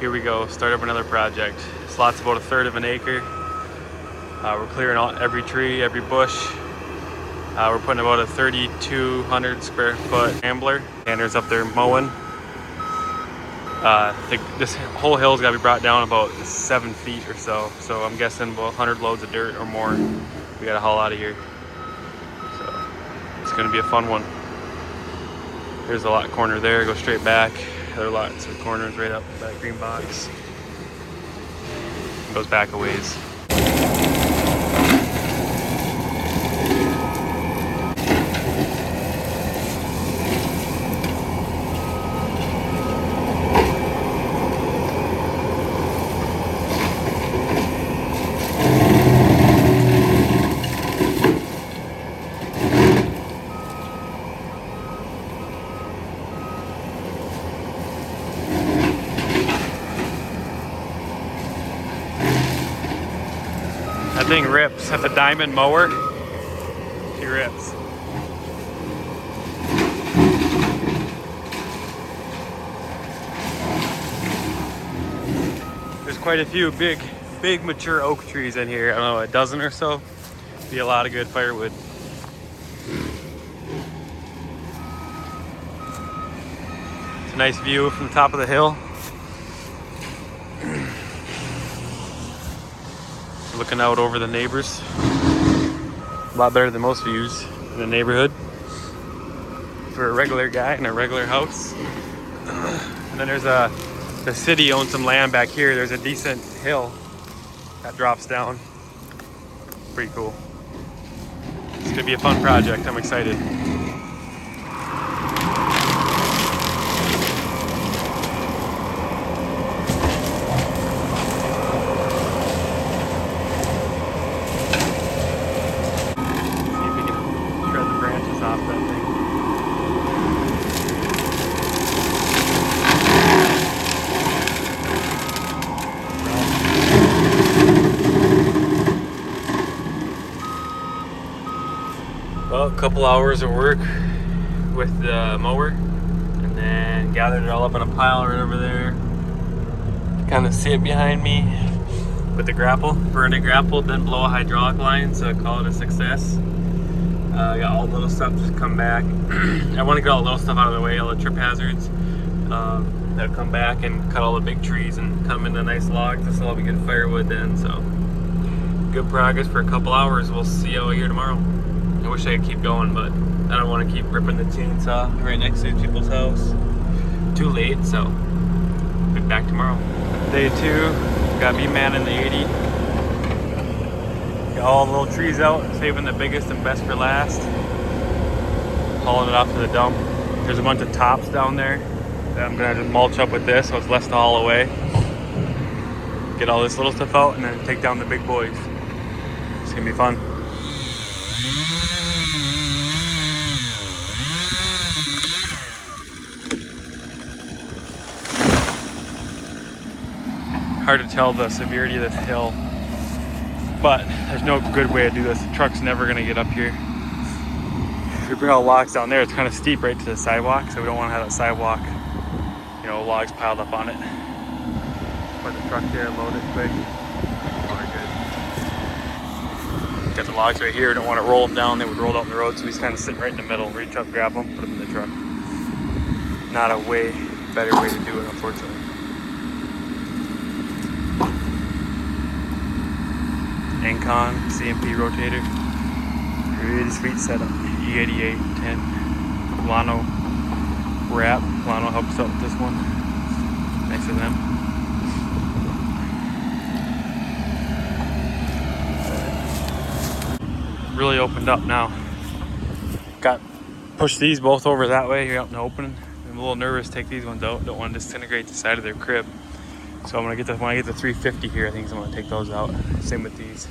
Here we go, start up another project. This lot's about 1/3 of an acre. We're clearing out every tree, every bush. We're putting about a 3,200 square foot ambler. Tanner's up there mowing. This whole hill's got to be brought down about 7 feet or so. So I'm guessing about 100 loads of dirt or more we got to haul out of here. So it's going to be a fun one. There's a lot corner there, go straight back. There are lots of corners right up that green box. Goes back a ways. That thing rips. That's a Diamond mower. She rips. There's quite a few big mature oak trees in here. I don't know, a dozen or so. Be a lot of good firewood. It's a nice view from the top of the hill. Looking out over the neighbors. A lot better than most views in the neighborhood for a regular guy in a regular house. And then there's the city owns some land back here. There's a decent hill that drops down. Pretty cool. It's gonna be a fun project. I'm excited. Well, a couple hours of work with the mower and then gathered it all up in a pile right over there. Kind of see it behind me with the grapple, burned it grappled, then blow a hydraulic line, so I call it a success. I got all the little stuff just come back. I want to get all the little stuff out of the way, all the trip hazards. That'll come back and cut all the big trees and cut them into nice logs. This will all be good firewood then, so good progress for a couple hours. We'll see you all here tomorrow. I wish I could keep going, but I don't want to keep ripping the chainsaw right next to people's house. Too late, so be back tomorrow. Day 2, got me manning the 80. Got all the little trees out, saving the biggest and best for last. Hauling it off to the dump. There's a bunch of tops down there that I'm gonna just mulch up with this, so it's less to haul away. Get all this little stuff out and then take down the big boys. It's gonna be fun. Hard to tell the severity of this hill, but there's no good way to do this. The truck's never gonna get up here. If we bring all the logs down there, it's kind of steep right to the sidewalk, so we don't want to have that sidewalk, you know, logs piled up on it. Put the truck there, load it quick. All good. Got the logs right here. We don't want to roll them down. They would roll down the road, so we just kind of sit right in the middle, reach up, grab them, put them in the truck. Not a way better way to do it, unfortunately. Encon CMP rotator, really sweet setup. E88 10 Lano wrap. Lano helps out with this one. Next to them. Really opened up now. Got pushed these both over that way here out in the open. I'm a little nervous to take these ones out. Don't want to disintegrate the side of their crib. So I'm gonna get when I get the 350 here, I think I'm gonna take those out. Same with these.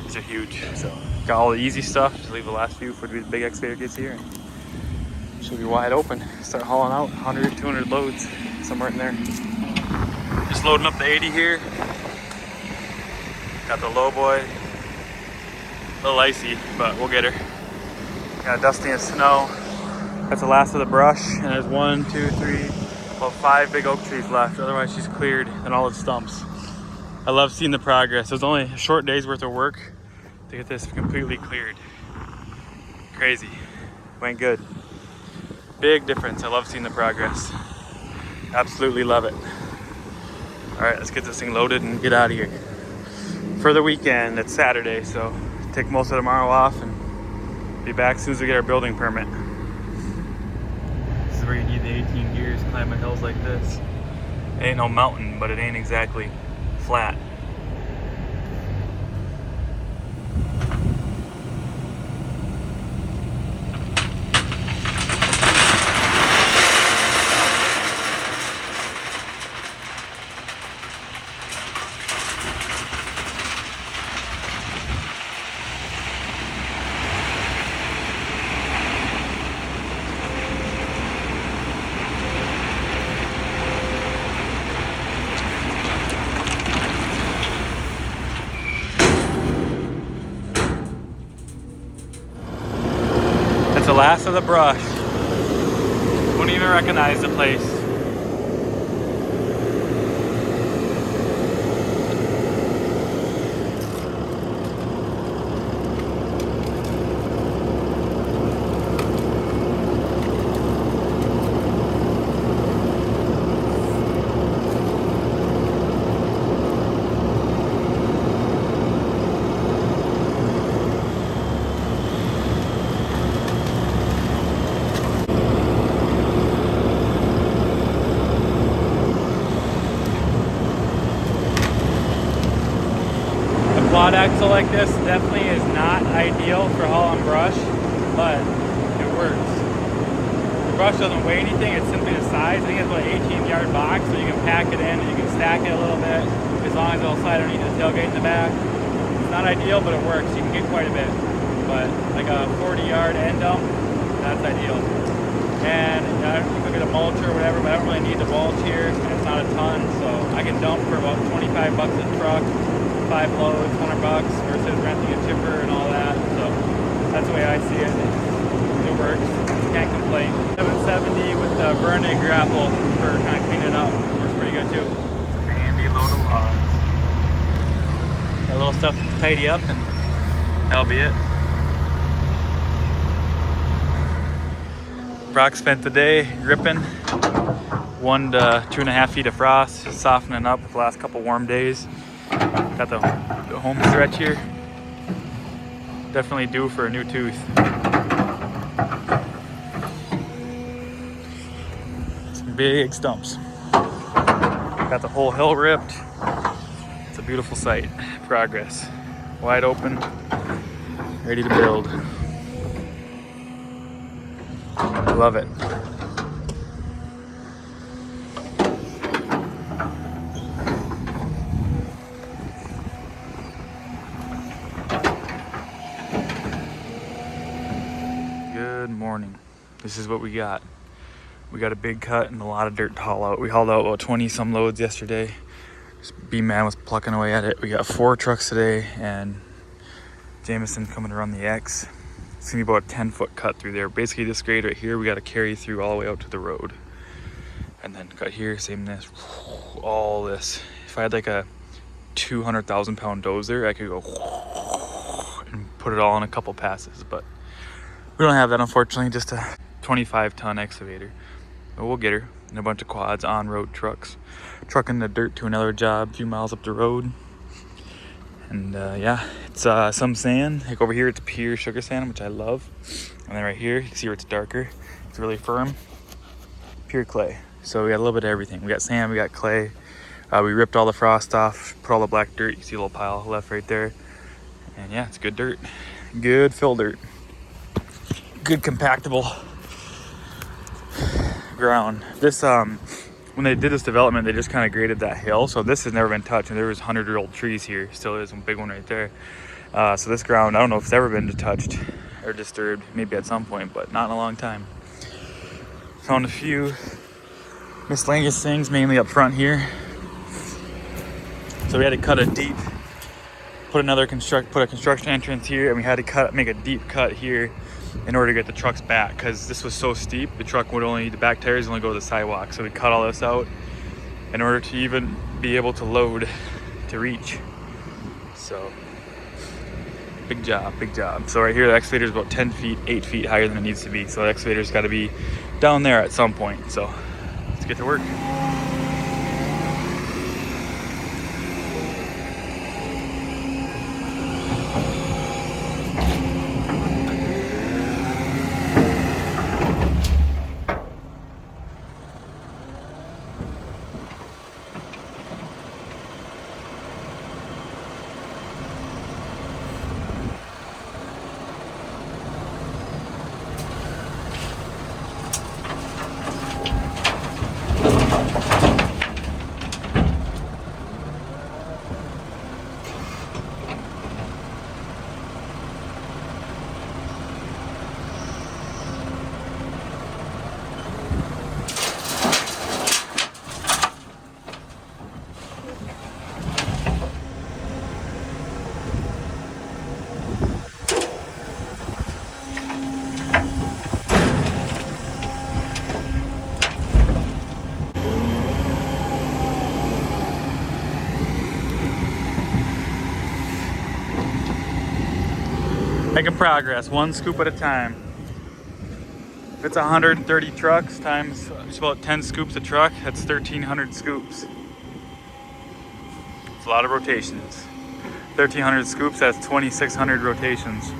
These are huge. So got all the easy stuff. Just leave the last few for the big excavator gets here. Should be wide open. Start hauling out 100, 200 loads, somewhere in there. Just loading up the 80 here. Got the low boy. A little icy, but we'll get her. Got dusting of snow. That's the last of the brush, and there's 1, 2, 3, About 5 big oak trees left, otherwise she's cleared and all its stumps. I love seeing the progress. It was only a short day's worth of work to get this completely cleared. Crazy. Went good. Big difference. I love seeing the progress. Absolutely love it. All right, let's get this thing loaded and get out of here. For the weekend, it's Saturday, so take most of tomorrow off and be back as soon as we get our building permit. This is where you need the 18 gears climbing hills like this. It ain't no mountain, but it ain't exactly flat. The last of the brush. Wouldn't even recognize the place. Quad axle like this definitely is not ideal for hauling brush, but it works. The brush doesn't weigh anything, it's simply the size. I think it's about an 18-yard box, so you can pack it in and you can stack it a little bit as long as it'll slide underneath the tailgate in the back. It's not ideal, but it works. You can get quite a bit. But like a 40-yard end dump, that's ideal. And you can get a mulch or whatever, but I don't really need the mulch here. It's not a ton, so I can dump for about 25 bucks a truck. 5 loads, $100 versus renting a chipper and all that. So that's the way I see it. It works. Can't complain. 770 with the Vernig grapple for kind of cleaning up. Works pretty good too. Handy load of logs. Got a little stuff to tidy up and that'll be it. Brock spent the day ripping 1 to 2.5 feet of frost, softening up with the last couple warm days. Got the home stretch here. Definitely due for a new tooth. Some big stumps. Got the whole hill ripped. It's a beautiful sight. Progress. Wide open. Ready to build. Love it. Good morning. This is what we got. We got a big cut and a lot of dirt to haul out. We hauled out about 20 some loads yesterday. B-Man was plucking away at it. We got 4 trucks today and Jameson coming to run the X. It's gonna be about a 10-foot cut through there. Basically this grade right here, we got to carry through all the way out to the road. And then cut here, same this, all this. If I had like a 200,000 pound dozer, I could go and put it all in a couple passes, but we don't have that, unfortunately, just a 25-ton excavator. But we'll get her and a bunch of quads, on-road trucks. Trucking the dirt to another job a few miles up the road. And yeah, it's some sand. Like over here, it's pure sugar sand, which I love. And then right here, you can see where it's darker. It's really firm. Pure clay. So we got a little bit of everything. We got sand, we got clay. We ripped all the frost off, put all the black dirt. You see a little pile left right there. And yeah, it's good dirt. Good fill dirt. Good compactable ground. This when they did this development, they just kind of graded that hill, so this has never been touched, and there was 100-year-old trees here. Still is a big one right there. So this ground, I don't know if it's ever been touched or disturbed, maybe at some point, but not in a long time. Found a few miscellaneous things, mainly up front here. So we had to cut a deep, put a construction entrance here, and we had to make a deep cut here in order to get the trucks back, because this was so steep, the back tires only go to the sidewalk. So we cut all this out in order to even be able to load to reach. So big job, big job. So right here, the excavator is about 10 feet, 8 feet higher than it needs to be. So the excavator's got to be down there at some point. So let's get to work. Making progress, one scoop at a time. If it's 130 trucks times just about 10 scoops a truck, that's 1,300 scoops. It's a lot of rotations. 1,300 scoops, that's 2,600 rotations.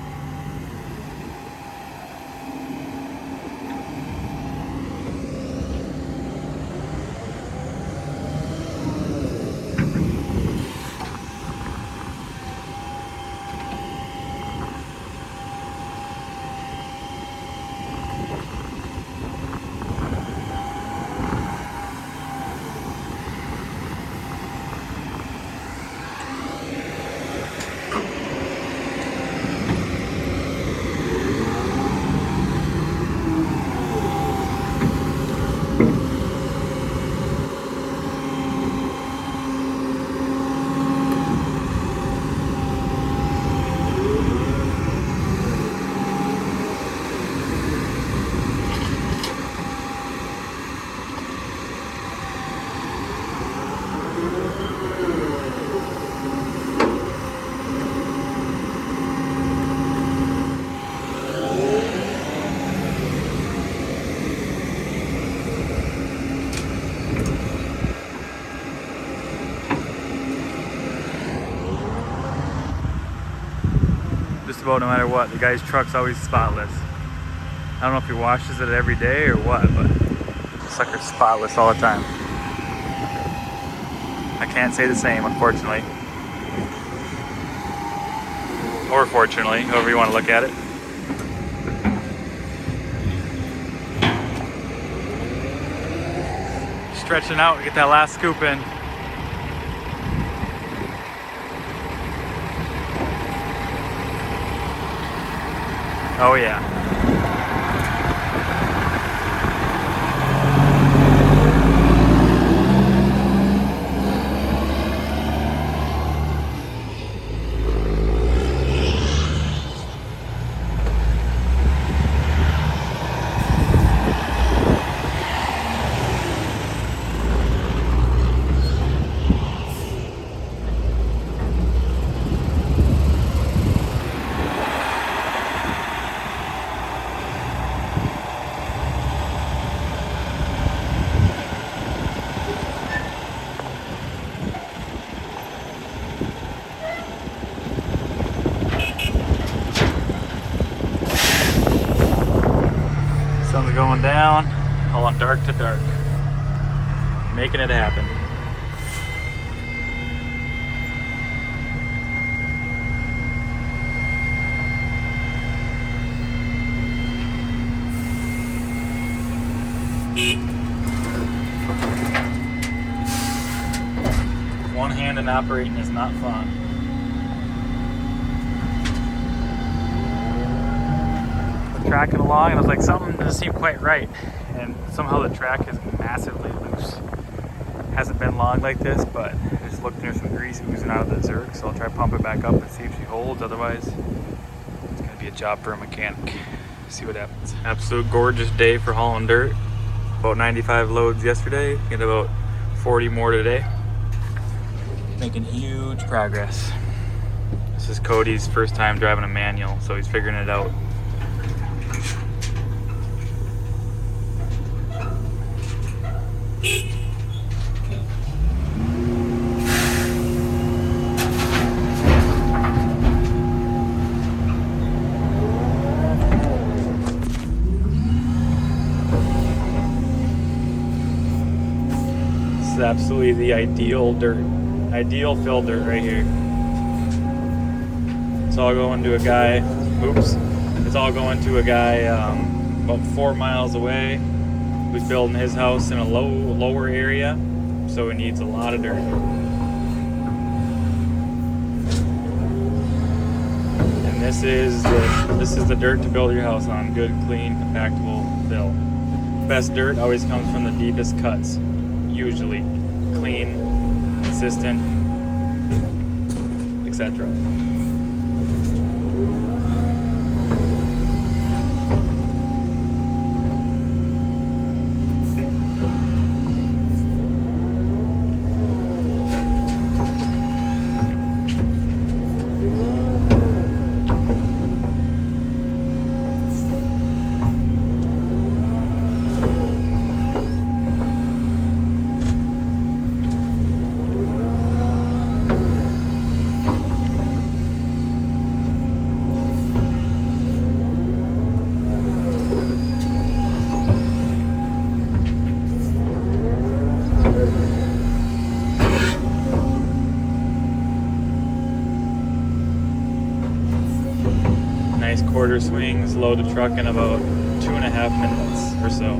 Just about no matter what, the guy's truck's always spotless. I don't know if he washes it every day or what, but the sucker's spotless all the time. I can't say the same, unfortunately. Or fortunately, however you want to look at it. Stretching out to get that last scoop in. Oh yeah. Sun's going down, all on dark to dark. Making it happen. One hand in operating is not fun. Tracking along, and I was like, something doesn't seem quite right, and somehow the track is massively loose. Hasn't been long like this, but I just looked, there's some grease oozing out of the Zerk, so I'll try to pump it back up and see if she holds. Otherwise, it's going to be a job for a mechanic. See what happens. Absolute gorgeous day for hauling dirt. About 95 loads yesterday. Get about 40 more today. Making huge progress. This is Cody's first time driving a manual, so he's figuring it out. This is absolutely the ideal fill dirt right here. It's all going to a guy, it's all going to a guy about 4 miles away who's building his house in a lower area, so he needs a lot of dirt. And this is the dirt to build your house on. Good, clean, compactable fill. Best dirt always comes from the deepest cuts, usually. Clean, consistent, etc. Nice quarter swings, load the truck in about 2.5 minutes or so.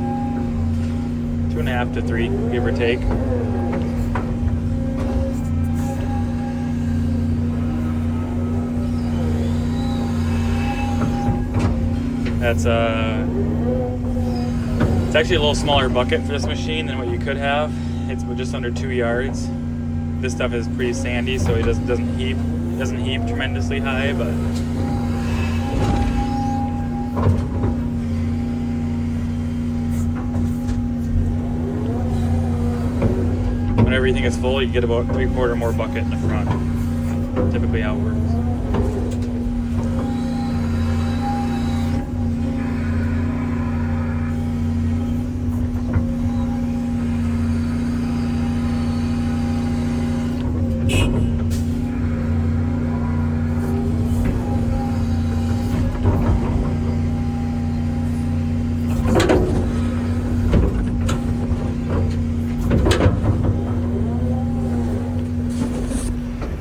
2.5 to 3, give or take. That's it's actually a little smaller bucket for this machine than what you could have. It's just under 2 yards. This stuff is pretty sandy, so it doesn't heap tremendously high, but whenever you think it's full, you get about 3/4 more bucket in the front. Typically how it works.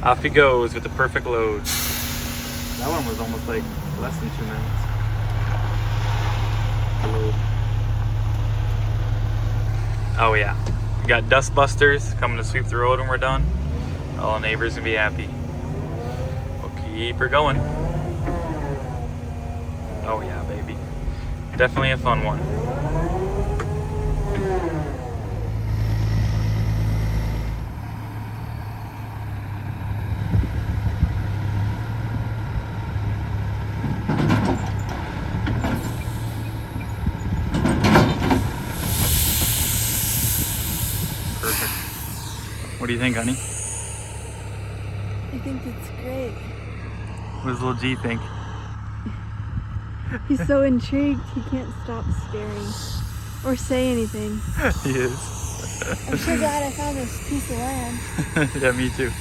Off he goes with the perfect load. That one was almost like less than 2 minutes. Oh yeah. We got dust busters coming to sweep the road when we're done. All the neighbors will be happy. We'll keep her going. Oh yeah, baby. Definitely a fun one. What do you think, honey? I think it's great. What does little G think? He's so intrigued he can't stop staring or say anything. He is. I'm so glad I found this piece of land. Yeah, me too.